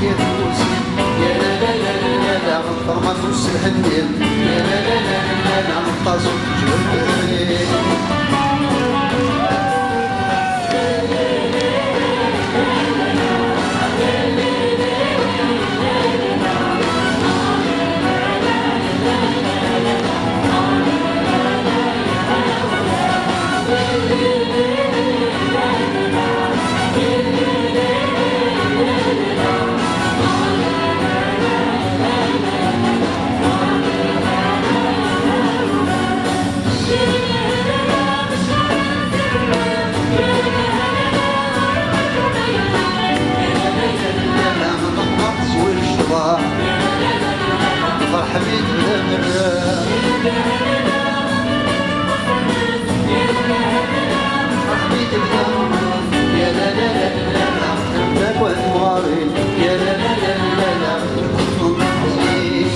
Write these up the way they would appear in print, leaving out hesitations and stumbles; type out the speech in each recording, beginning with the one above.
يا فوسي يا لا لا لا لا لا غطر فوس الحنين يا لا لا لا لا لا غطاسو جبري حبيت بلا مرة حبيت بلا مرة يا لا لا لا لا لا خدمتك وانواري يا لا لا لا لا لا خدمتك وانواري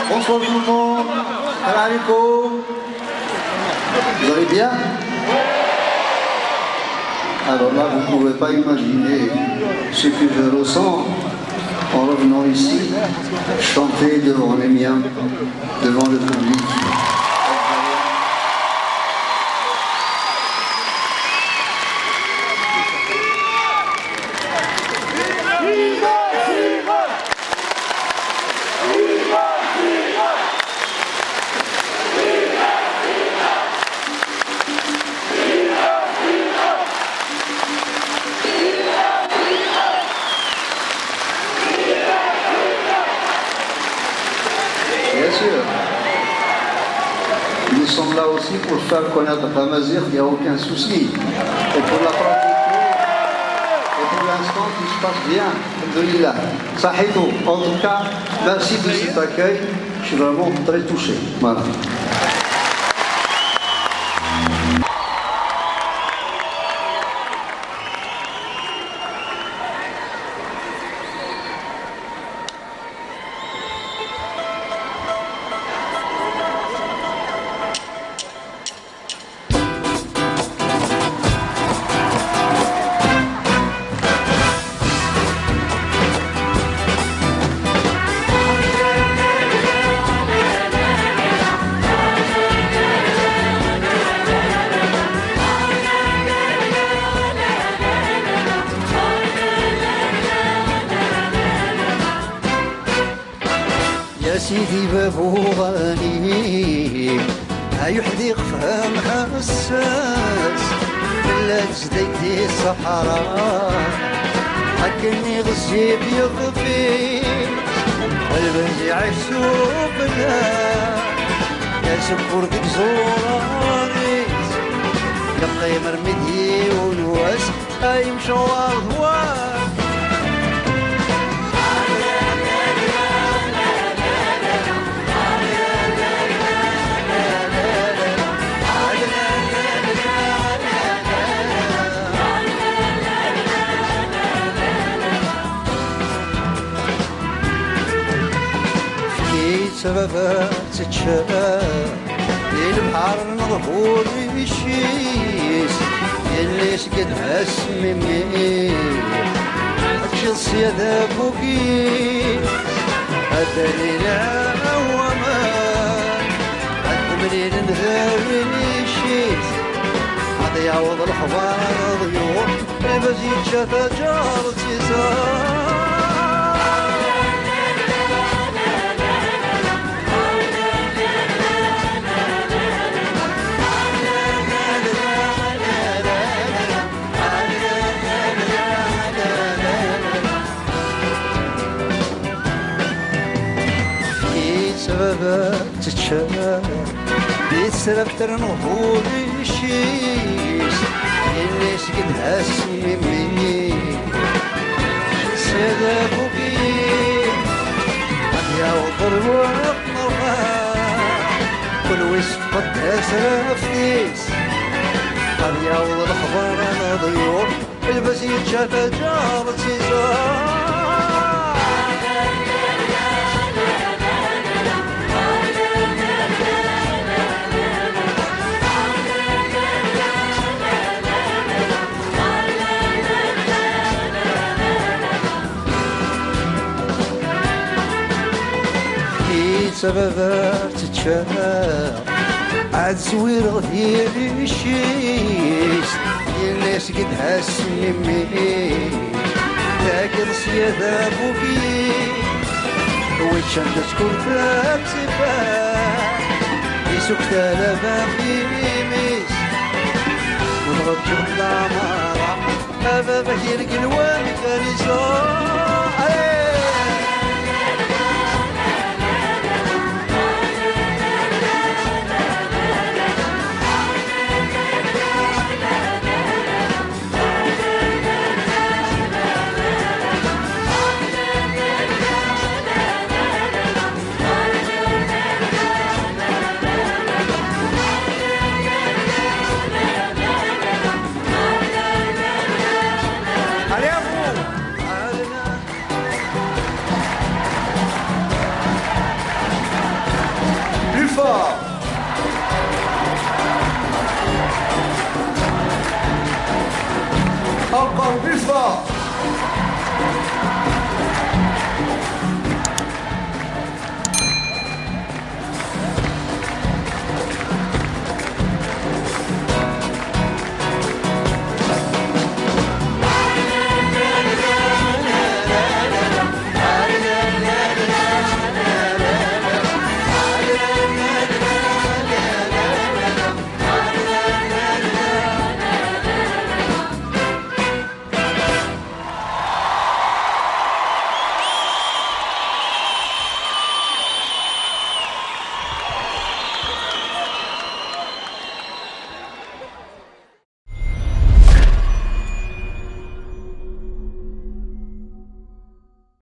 Bonsoir tout le monde. Salam alaikum. Vous allez bien? Alors là, vous ne pouvez pas imaginer ce que je ressens en revenant ici, chanter devant les miens, devant le public. Nous sommes là aussi pour faire connaître la Mazir, il n'y a aucun souci. Et pour la pratiquer, et pour l'instant, tout se passe bien. Alhamdulillah. Sahito. En tout cas, merci de cet accueil. Je suis vraiment très touché. Voilà. سيدي بابو غني هاي حديق فهم حساس بلاد جديدي الصحراء حكني غزيب يغفي البنزي عيشو بلا سكر ديك زورانيس يبقى مرمدي ونواس اي مشوار ضوار سببك تتشاف البحر مغفور يشيس اللي سقد هسمي اكشي الصيادة بوكيس الدليل عوامان التمرين نذابي يشيس عاد يعوض الحوار ضيوع المزيد شافا جار تيسار سببك تتشاف بيتسرب ترنوحو بيشيس اللي سقد هاسمي سيدا بوكي قد يوضر الوقت نرفع كل وسقط اسرف نيس قد يوضر الخبر انا ضيوع البسيط شافا جارة سيزار سببك تتشاف عاد زوير غير الشيس اللي سقد هاسمي تاكل صيادة بوكي ويتشان تذكر ثاب سفاح يسوك ثلاثة في ميس ونغطي العمارة أبا بكير قلوان كان يسار encore.